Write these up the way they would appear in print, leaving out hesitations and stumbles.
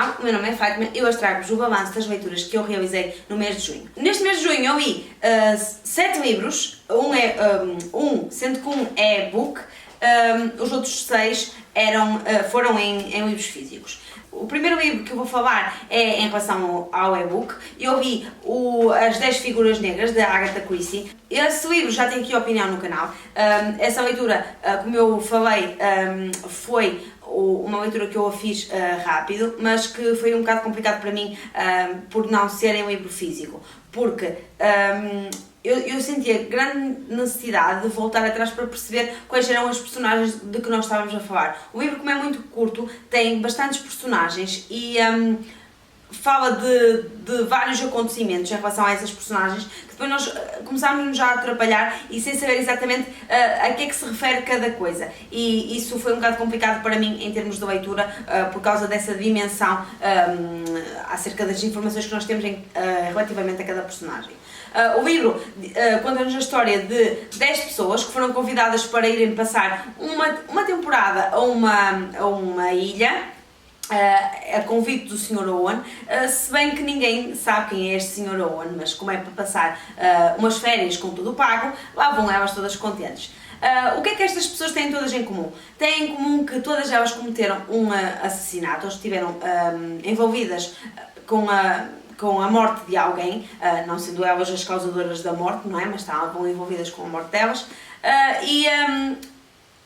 Olá, o meu nome é Fátima e hoje trago-vos o balanço das leituras que eu realizei no mês de junho. Neste mês de junho eu li 7 livros, sendo que um é e-book, os outros 6 foram em livros físicos. O primeiro livro que eu vou falar é em relação ao e-book. Eu li As 10 Figuras Negras, de Agatha Christie. Esse livro já tem aqui opinião no canal. Essa leitura, como eu falei, foi uma leitura que eu a fiz rápido, mas que foi um bocado complicado para mim por não ser em livro físico, porque eu sentia grande necessidade de voltar atrás para perceber quais eram as personagens de que nós estávamos a falar. O livro, como é muito curto, tem bastantes personagens e fala de vários acontecimentos em relação a essas personagens, que depois nós começámos já a atrapalhar e sem saber exatamente a que é que se refere cada coisa. E isso foi um bocado complicado para mim em termos de leitura, por causa dessa dimensão acerca das informações que nós temos relativamente a cada personagem. O livro conta-nos a história de 10 pessoas que foram convidadas para irem passar uma temporada a uma ilha, a convite do Sr. Owen, se bem que ninguém sabe quem é este Sr. Owen, mas como é para passar umas férias com tudo pago, lá vão elas todas contentes. O que é que estas pessoas têm todas em comum? Têm em comum que todas elas cometeram um assassinato, ou estiveram envolvidas com a morte de alguém, não sendo elas as causadoras da morte, não é? Mas estavam envolvidas com a morte delas,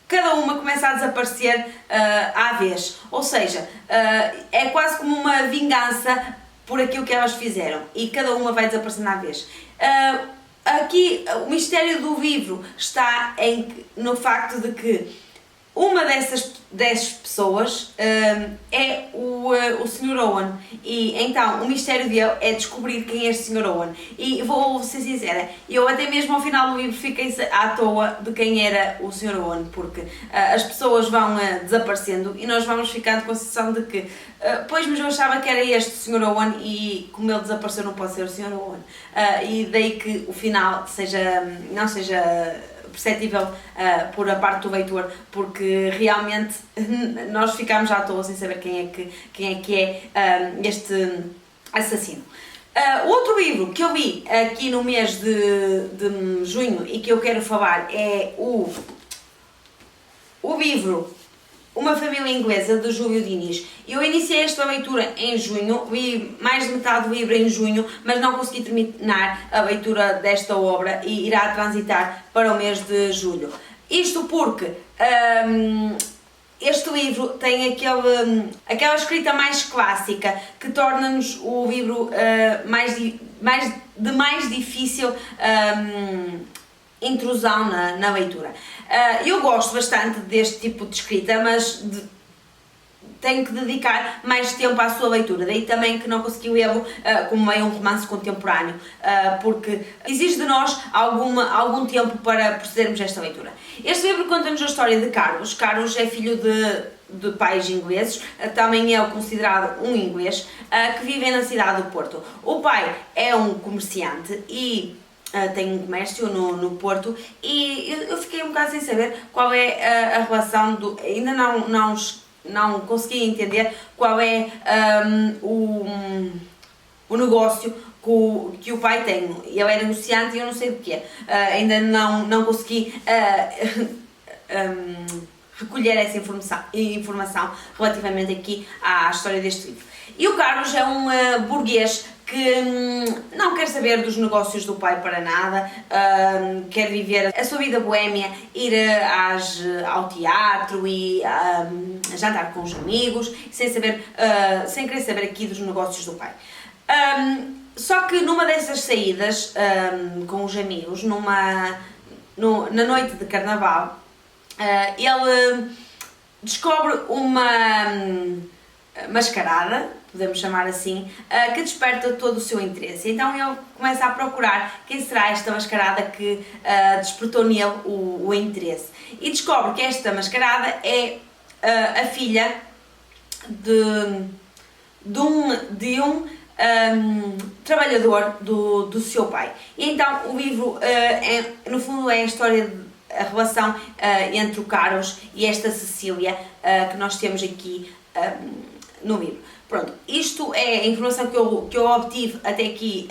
cada uma começa a desaparecer à vez, ou seja, é quase como uma vingança por aquilo que elas fizeram e cada uma vai desaparecendo à vez. Aqui o mistério do livro está no facto de que uma dessas 10 pessoas é o Sr. Owen, e então o mistério dele é descobrir quem é este Sr. Owen. E vou ser sincera, eu até mesmo ao final do livro fiquei à toa de quem era o Sr. Owen, porque as pessoas vão desaparecendo e nós vamos ficando com a sensação de que pois, mas eu achava que era este Sr. Owen e como ele desapareceu não pode ser o Sr. Owen. E daí que o final não seja perceptível por a parte do leitor, porque realmente nós ficámos à toa sem saber quem é que é este assassino. O outro livro que eu li aqui no mês de junho e que eu quero falar é o livro Uma Família Inglesa, de Júlio Diniz. Eu iniciei esta leitura em junho, li mais de metade do livro em junho, mas não consegui terminar a leitura desta obra e irá transitar para o mês de julho. Isto porque este livro tem aquela escrita mais clássica que torna-nos o livro de mais difícil intrusão na leitura. Eu gosto bastante deste tipo de escrita, mas tenho que dedicar mais tempo à sua leitura, daí também que não consegui lê-lo como é um romance contemporâneo, porque exige de nós algum tempo para procedermos a esta leitura. Este livro conta-nos a história de Carlos. Carlos é filho de pais ingleses, também é considerado um inglês, que vive na cidade do Porto. O pai é um comerciante e tem um comércio no Porto, e eu fiquei um bocado sem saber qual é a relação ainda não consegui entender qual é o negócio que o pai tem. Ele é negociante e eu não sei do que é. Ainda não consegui recolher essa informação relativamente aqui à história deste livro. E o Carlos é um burguês que não quer saber dos negócios do pai para nada, quer viver a sua vida boémia, ir ao teatro e jantar com os amigos, sem querer saber aqui dos negócios do pai. Só que numa dessas saídas com os amigos, na noite de carnaval, ele descobre uma mascarada, podemos chamar assim, que desperta todo o seu interesse. Então ele começa a procurar quem será esta mascarada que despertou nele o interesse. E descobre que esta mascarada é a filha de um trabalhador do seu pai. E então o livro, no fundo, é a história a relação entre o Carlos e esta Cecília que nós temos aqui no livro. Pronto, isto é a informação que eu obtive até aqui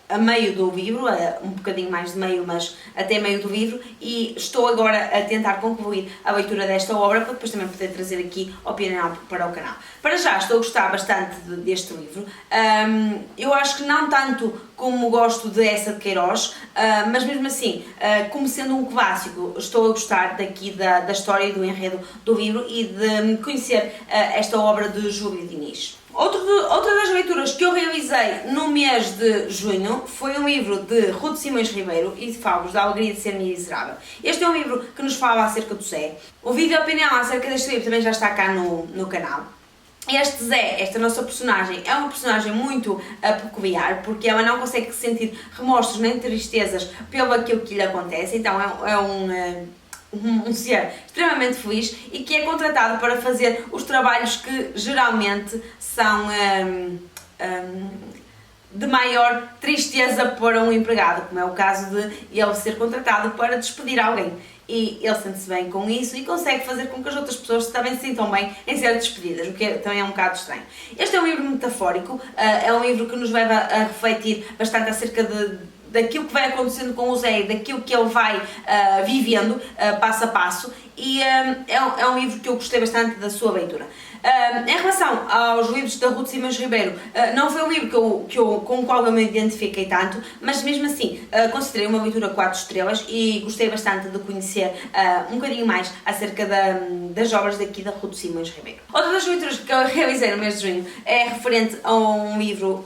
a meio do livro, um bocadinho mais de meio, mas até meio do livro, e estou agora a tentar concluir a leitura desta obra para depois também poder trazer aqui opinião para o canal. Para já estou a gostar bastante deste livro, eu acho que não tanto como gosto de Eça de Queiroz, mas mesmo assim, como sendo um clássico, estou a gostar daqui da história e do enredo do livro e de conhecer esta obra de Júlio Diniz. Outra das leituras que eu realizei no mês de junho foi um livro de Ruth Simões Ribeiro e de Fábulos da Alegria de Ser Miserável. Este é um livro que nos fala acerca do Zé. O vídeo opinião acerca deste livro também já está cá no canal. Este Zé, esta nossa personagem, é uma personagem muito peculiar, porque ela não consegue sentir remorsos nem tristezas pelo aquilo que lhe acontece, então é um ser extremamente feliz e que é contratado para fazer os trabalhos que geralmente são de maior tristeza para um empregado, como é o caso de ele ser contratado para despedir alguém. E ele sente-se bem com isso e consegue fazer com que as outras pessoas também se sintam bem em ser despedidas, o que também é um bocado estranho. Este é um livro metafórico, é um livro que nos leva a refletir bastante acerca daquilo que vai acontecendo com o Zé, daquilo que ele vai vivendo passo a passo, e é um livro que eu gostei bastante da sua leitura. Em relação aos livros da Ruth Simões Ribeiro, não foi um livro com o qual eu me identifiquei tanto, mas mesmo assim considerei uma leitura 4 estrelas e gostei bastante de conhecer um bocadinho mais acerca das obras daqui da Ruth Simões Ribeiro. Outra das leituras que eu realizei no mês de junho é referente a um livro,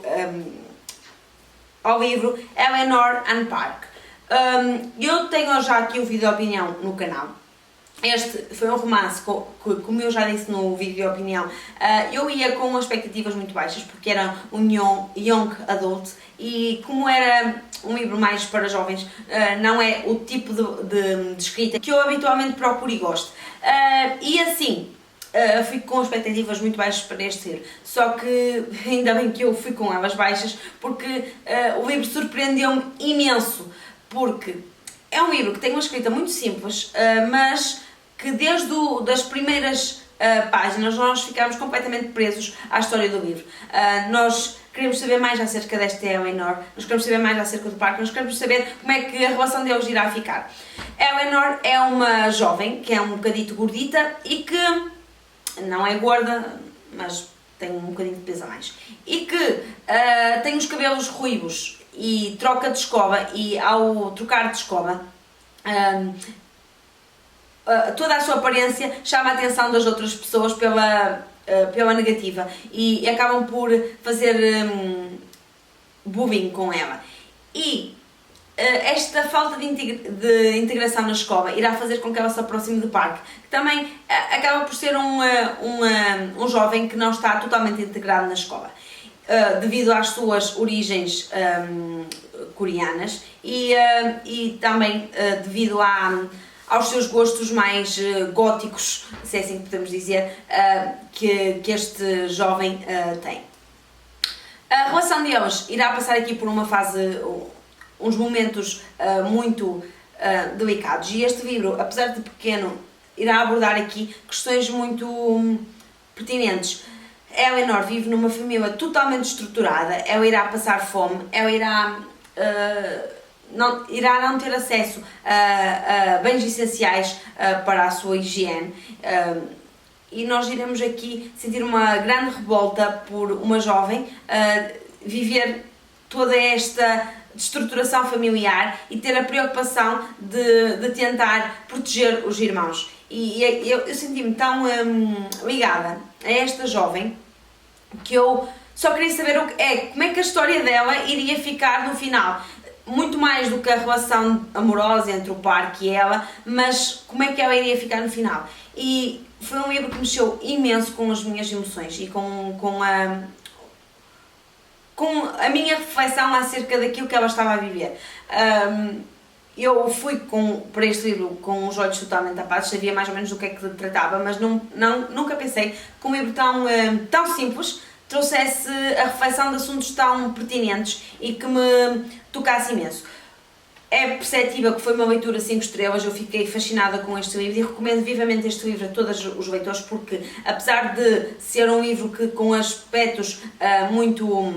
ao livro Eleanor and Park. Eu tenho já aqui o vídeo de opinião no canal. Este foi um romance, como eu já disse no vídeo de opinião, eu ia com expectativas muito baixas, porque era um young adult, e como era um livro mais para jovens, não é o tipo de escrita que eu habitualmente procuro e gosto. E assim, fui com expectativas muito baixas para este livro, só que ainda bem que eu fui com elas baixas, porque o livro surpreendeu-me imenso, porque é um livro que tem uma escrita muito simples, mas que desde das primeiras páginas nós ficamos completamente presos à história do livro. Nós queremos saber mais acerca desta Eleanor, nós queremos saber mais acerca do Park, nós queremos saber como é que a relação deles irá ficar. Eleanor é uma jovem que é um bocadito gordita e que não é gorda, mas tem um bocadinho de peso a mais, e que tem os cabelos ruivos e troca de escova, e ao trocar de escova toda a sua aparência chama a atenção das outras pessoas pela negativa e acabam por fazer bullying com ela. E esta falta de integração na escola irá fazer com que ela se aproxime de Park, que também acaba por ser um jovem que não está totalmente integrado na escola, devido às suas origens coreanas e também devido aos seus gostos mais góticos, se é assim que podemos dizer, que este jovem tem. A relação deles irá passar aqui por uma fase, uns momentos muito delicados, e este livro, apesar de pequeno, irá abordar aqui questões muito pertinentes. Eleanor vive numa família totalmente estruturada, ela irá passar fome, ela irá não ter acesso a bens essenciais para a sua higiene, e nós iremos aqui sentir uma grande revolta por uma jovem viver toda esta estruturação familiar e ter a preocupação de tentar proteger os irmãos. E eu senti-me tão ligada a esta jovem que eu só queria saber como é que a história dela iria ficar no final. Muito mais do que a relação amorosa entre o Park e ela, mas como é que ela iria ficar no final. E foi um livro que mexeu imenso com as minhas emoções e com a minha reflexão acerca daquilo que ela estava a viver. Eu fui para este livro com os olhos totalmente tapados, sabia mais ou menos do que é que tratava, mas nunca pensei que um livro tão simples trouxesse a reflexão de assuntos tão pertinentes e que me tocasse imenso. É perceptível que foi uma leitura 5 estrelas, eu fiquei fascinada com este livro e recomendo vivamente este livro a todos os leitores, porque apesar de ser um livro que com aspectos muito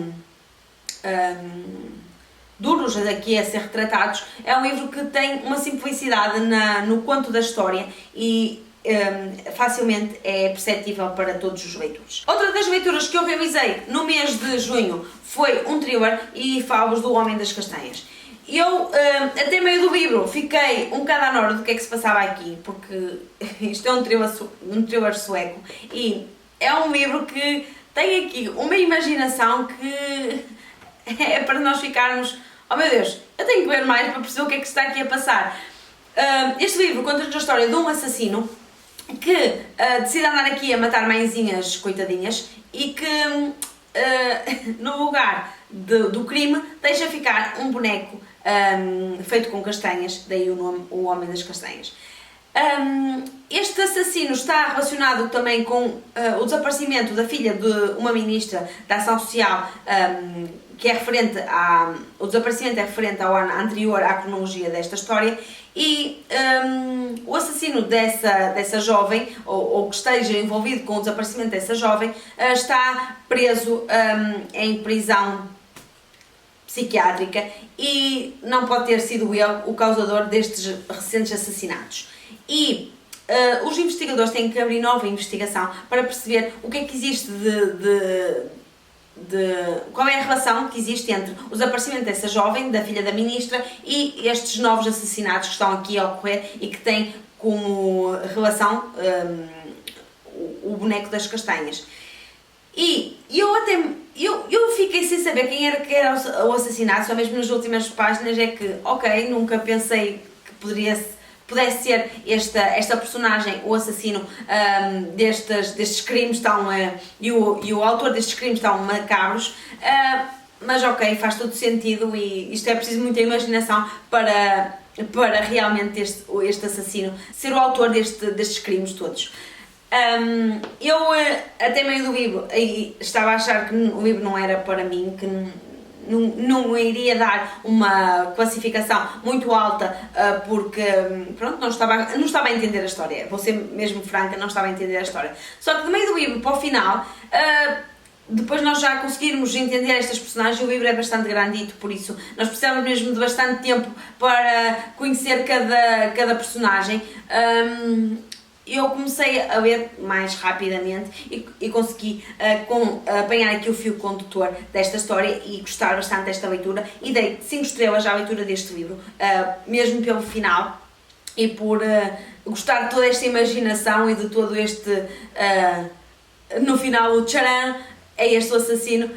duros aqui a ser retratados, é um livro que tem uma simplicidade no conto da história e facilmente é perceptível para todos os leitores. Outra das leituras que eu realizei no mês de junho foi um thriller e falo do Homem das Castanhas. Eu, até meio do livro, fiquei um bocado à nora do que é que se passava aqui, porque isto é um thriller sueco e é um livro que tem aqui uma imaginação que é para nós ficarmos, oh meu Deus, eu tenho que ver mais para perceber o que é que está aqui a passar. Este livro conta-nos a história de um assassino que decide andar aqui a matar mãezinhas coitadinhas e que no lugar do crime deixa ficar um boneco feito com castanhas, daí o nome O Homem das Castanhas. Este assassino está relacionado também com o desaparecimento da filha de uma ministra da Ação Social, que é referente o desaparecimento é referente ao ano anterior à cronologia desta história, e o assassino dessa jovem, ou que esteja envolvido com o desaparecimento dessa jovem, está preso em prisão psiquiátrica e não pode ter sido ele o causador destes recentes assassinatos. E os investigadores têm que abrir nova investigação para perceber o que é que existe qual é a relação que existe entre o desaparecimento dessa jovem, da filha da ministra, e estes novos assassinatos que estão aqui a ocorrer e que têm como relação o boneco das castanhas. E eu fiquei sem saber quem era que era o assassinato, só mesmo nas últimas páginas é que, ok, nunca pensei que pudesse ser esta personagem, o assassino destes crimes tão, e o autor destes crimes tão macabros, mas ok, faz todo sentido e isto é preciso muita imaginação para realmente este assassino ser o autor destes crimes todos. Eu até meio do livro estava a achar que o livro não era para mim, que não iria dar uma classificação muito alta, porque pronto, não estava a entender a história, vou ser mesmo franca, não estava a entender a história. Só que do meio do livro para o final, depois nós já conseguirmos entender estas personagens, o livro é bastante grandito, por isso nós precisamos mesmo de bastante tempo para conhecer cada personagem. Eu comecei a ler mais rapidamente e consegui apanhar aqui o fio condutor desta história e gostar bastante desta leitura e dei 5 estrelas à leitura deste livro, mesmo pelo final e por gostar de toda esta imaginação e de todo este, no final o tcharam, é este o assassino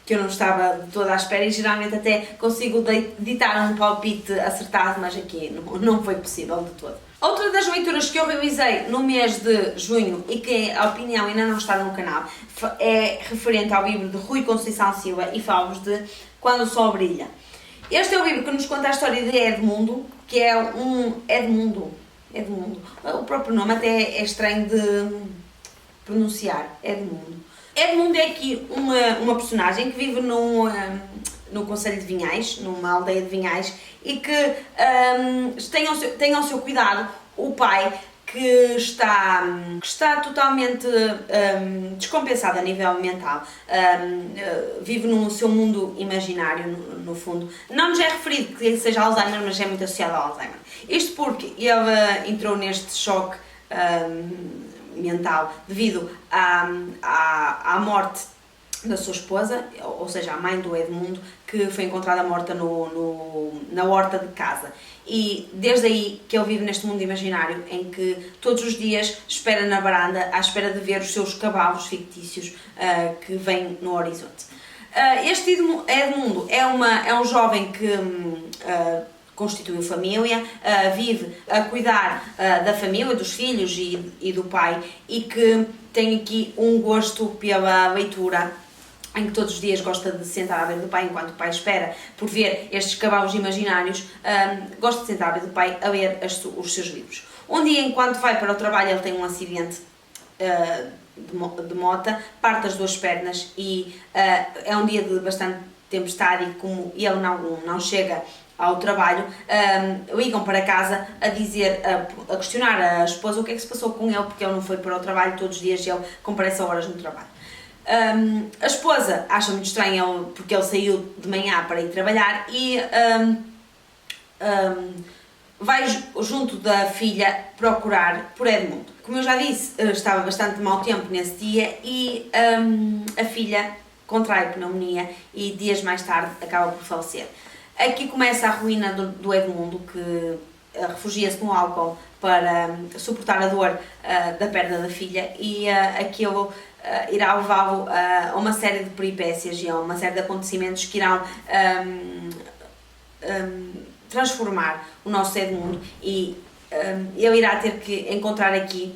que eu não estava de toda à espera e geralmente até consigo ditar um palpite acertado, mas aqui não foi possível de todo. Outra das leituras que eu realizei no mês de junho e que a opinião ainda não está no canal é referente ao livro de Rui Conceição Silva e falo-vos de Quando o Sol Brilha. Este é o livro que nos conta a história de Edmundo, que é Edmundo, o próprio nome até é estranho de pronunciar, Edmundo. Edmundo é aqui uma personagem que vive no concelho de Vinhais, numa aldeia de Vinhais, e que tem ao seu cuidado o pai que está totalmente descompensado a nível mental, vive no seu mundo imaginário, no fundo. Não nos é referido que seja Alzheimer, mas é muito associado ao Alzheimer. Isto porque ele entrou neste choque mental devido à morte da sua esposa, ou seja, a mãe do Edmundo, que foi encontrada morta na horta de casa. E desde aí que ele vive neste mundo imaginário em que todos os dias espera na varanda à espera de ver os seus cavalos fictícios que vêm no horizonte. Este Edmundo é um jovem que constituiu família, vive a cuidar da família, dos filhos e do pai, e que tem aqui um gosto pela leitura, em que todos os dias gosta de sentar à beira do pai, enquanto o pai espera por ver estes cavalos imaginários, gosta de sentar à beira do pai a ler os seus livros. Um dia, enquanto vai para o trabalho, ele tem um acidente de mota, parte as 2 pernas e é um dia de bastante tempestade e como ele não chega ao trabalho, ligam para casa a dizer, a questionar a esposa o que é que se passou com ele, porque ele não foi para o trabalho todos os dias e ele comparece a horas no trabalho. A esposa acha muito estranho ele, porque ele saiu de manhã para ir trabalhar e vai junto da filha procurar por Edmundo. Como eu já disse, estava bastante mau tempo nesse dia e a filha contrai pneumonia e dias mais tarde acaba por falecer. Aqui começa a ruína do Edmundo, que refugia-se no álcool para suportar a dor da perda da filha, e aquilo irá levá-lo a uma série de peripécias e a uma série de acontecimentos que irão transformar o nosso Edmundo, e ele irá ter que encontrar aqui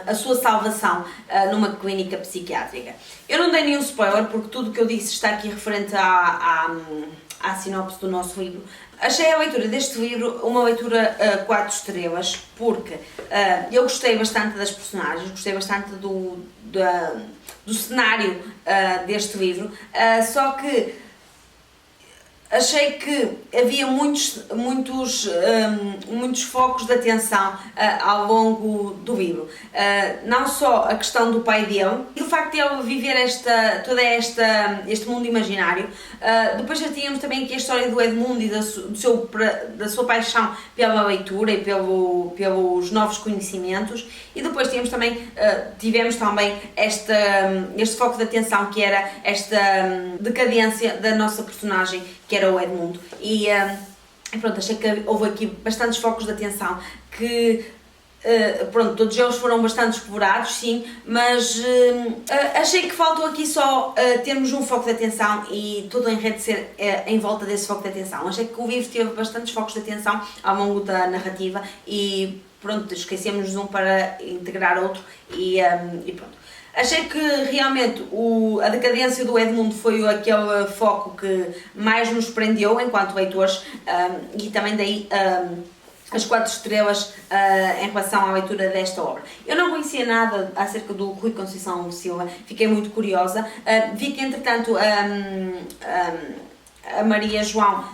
a sua salvação numa clínica psiquiátrica. Eu não dei nenhum spoiler, porque tudo o que eu disse está aqui referente à sinopse do nosso livro. Achei a leitura deste livro uma leitura 4 estrelas, porque eu gostei bastante das personagens, gostei bastante do cenário deste livro, só que achei que havia muitos focos de atenção ao longo do livro. Não só a questão do pai dele, e o facto de ele viver este mundo imaginário. Depois já tínhamos também aqui a história do Edmundo e da sua paixão pela leitura e pelos novos conhecimentos. E depois tivemos também este foco de atenção, que era esta decadência da nossa personagem, que era o Edmundo. E pronto, achei que houve aqui bastantes focos de atenção que, pronto, todos eles foram bastante explorados, sim, mas achei que faltou aqui só termos um foco de atenção e todo o enredo ser em volta desse foco de atenção. Achei que o livro teve bastantes focos de atenção ao longo da narrativa e pronto, esquecemos de um para integrar outro e pronto. Achei que realmente a decadência do Edmundo foi aquele foco que mais nos prendeu enquanto leitores, e também daí as 4 estrelas em relação à leitura desta obra. Eu não conhecia nada acerca do Rui Conceição Silva, fiquei muito curiosa. Vi que entretanto a Maria João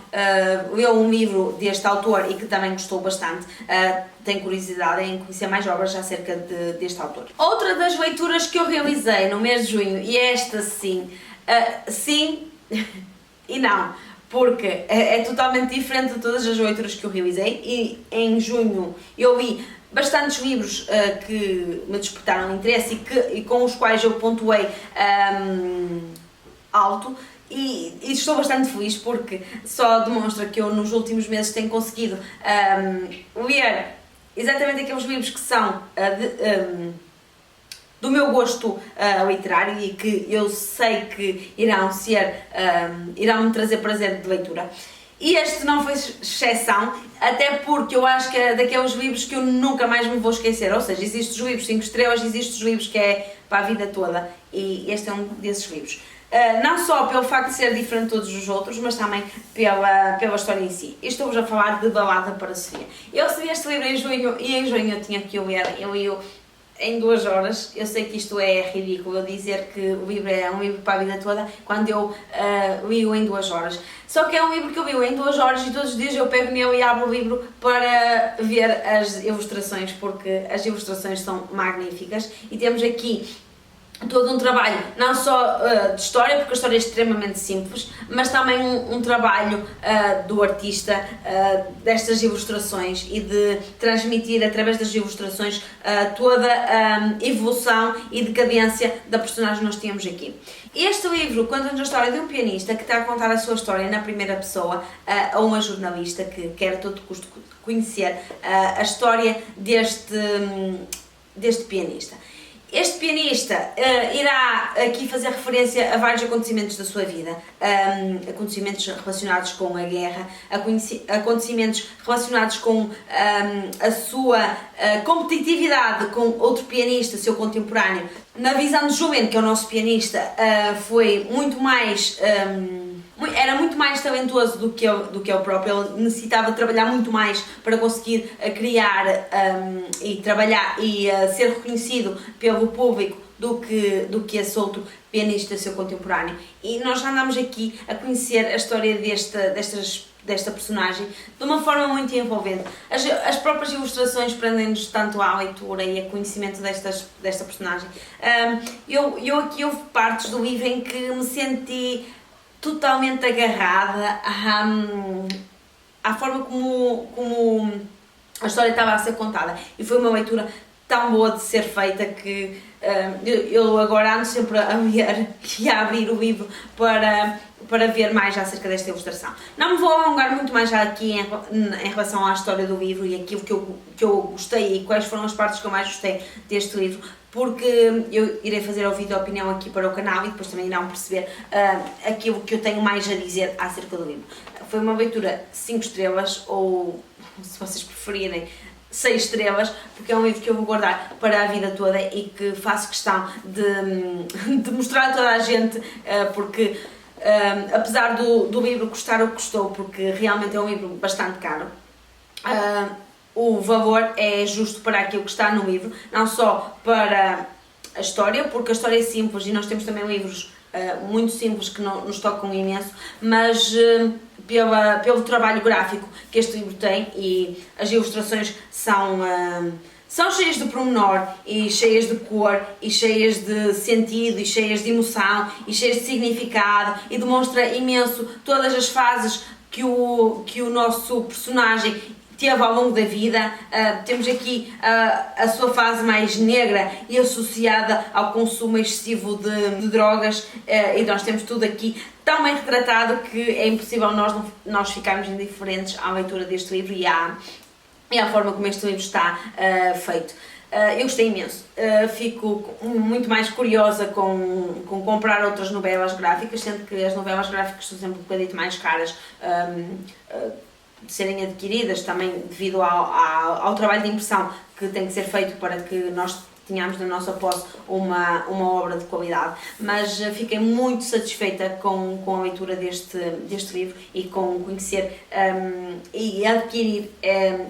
leu um livro deste autor e que também gostou bastante. Tenho curiosidade em conhecer mais obras acerca deste autor. Outra das leituras que eu realizei no mês de junho, e esta sim e não, porque é totalmente diferente de todas as leituras que eu realizei, e em junho eu li bastantes livros que me despertaram interesse e com os quais eu pontuei alto. E estou bastante feliz, porque só demonstra que eu nos últimos meses tenho conseguido ler exatamente aqueles livros que são do meu gosto literário e que eu sei que irão me trazer prazer de leitura. E este não foi exceção, até porque eu acho que é daqueles livros que eu nunca mais me vou esquecer. Ou seja, existem os livros 5 estrelas, existem os livros que é para a vida toda, e este é um desses livros. Não só pelo facto de ser diferente de todos os outros, mas também pela história em si. Estou-vos a falar de Balada para Sofia. Eu recebi este livro em junho, e em junho eu tinha que o ler. Eu li-o em 2 horas. Eu sei que isto é ridículo, eu dizer que o livro é um livro para a vida toda, quando eu li-o em 2 horas. Só que é um livro que eu li em 2 horas e todos os dias eu pego nele e abro o livro para ver as ilustrações, porque as ilustrações são magníficas. E temos aqui todo um trabalho, não só de história, porque a história é extremamente simples, mas também um trabalho do artista destas ilustrações e de transmitir através das ilustrações toda a evolução e decadência da personagem que nós temos aqui. Este livro conta-nos a história de um pianista que está a contar a sua história na primeira pessoa a uma jornalista que quer a todo custo conhecer a história deste pianista. Este pianista irá aqui fazer referência a vários acontecimentos da sua vida, acontecimentos relacionados com a guerra, acontecimentos relacionados com a sua competitividade com outro pianista, seu contemporâneo. Na visão de Juvene, que é o nosso pianista, foi muito mais... era muito mais talentoso do que ele próprio. Ele necessitava trabalhar muito mais para conseguir criar e trabalhar e ser reconhecido pelo público do que esse outro pianista seu contemporâneo. E nós andamos aqui a conhecer a história desta desta personagem de uma forma muito envolvente. As próprias ilustrações prendem-nos tanto à leitura e a conhecimento desta personagem. Eu aqui houve partes do livro em que me senti totalmente agarrada à forma como a história estava a ser contada, e foi uma leitura tão boa de ser feita que eu agora ando sempre a ler e a abrir o livro para ver mais acerca desta ilustração. Não me vou alongar muito mais já aqui em relação à história do livro e aquilo que eu gostei e quais foram as partes que eu mais gostei deste livro, porque eu irei fazer o vídeo de opinião aqui para o canal e depois também irão perceber aquilo que eu tenho mais a dizer acerca do livro. Foi uma leitura 5 estrelas, ou se vocês preferirem 6 estrelas, porque é um livro que eu vou guardar para a vida toda e que faço questão de mostrar a toda a gente, porque apesar do livro custar o que custou, porque realmente é um livro bastante caro, o valor é justo para aquilo que está no livro, não só para a história, porque a história é simples e nós temos também livros muito simples que nos tocam imenso, mas pelo trabalho gráfico que este livro tem, e as ilustrações são cheias de pormenor e cheias de cor e cheias de sentido e cheias de emoção e cheias de significado, e demonstra imenso todas as fases que o nosso personagem teve ao longo da vida. Temos aqui a sua fase mais negra e associada ao consumo excessivo de drogas, e nós temos tudo aqui tão bem retratado que é impossível nós ficarmos indiferentes à leitura deste livro e à forma como este livro está feito. Eu gostei imenso, fico muito mais curiosa com comprar outras novelas gráficas, sendo que as novelas gráficas são sempre um bocadinho mais caras de serem adquiridas, também devido ao trabalho de impressão que tem que ser feito para que nós tenhamos na nossa posse uma obra de qualidade, mas fiquei muito satisfeita com a leitura deste livro e com conhecer e adquirir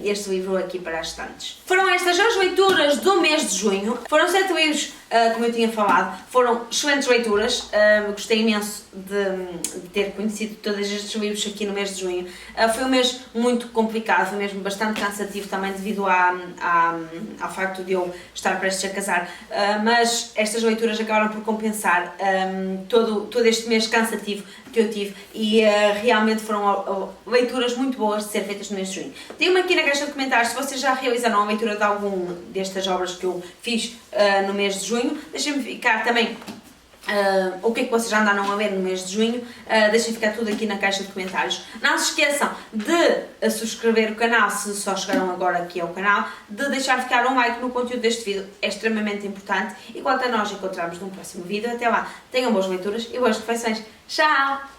este livro aqui para as estantes. Foram estas as leituras do mês de junho. Foram 7 livros, como eu tinha falado, foram excelentes leituras. Gostei imenso de ter conhecido todos estes livros aqui no mês de junho. Foi um mês muito complicado, foi mesmo bastante cansativo também devido ao facto de eu estar prestes a casar, mas estas leituras acabaram por compensar todo este mês cansativo que eu tive, e realmente foram leituras muito boas de ser feitas no mês de junho. Digam-me aqui na caixa de comentários se vocês já realizaram a leitura de algum destas obras que eu fiz no mês de junho. Deixem-me ficar também o que é que vocês já andaram a ler no mês de junho. Deixem ficar tudo aqui na caixa de comentários. Não se esqueçam de subscrever o canal se só chegaram agora aqui ao canal, de deixar ficar um like no conteúdo deste vídeo, é extremamente importante. E quanto a nós, encontramos num próximo vídeo. Até lá, tenham boas leituras e boas refeições. Tchau!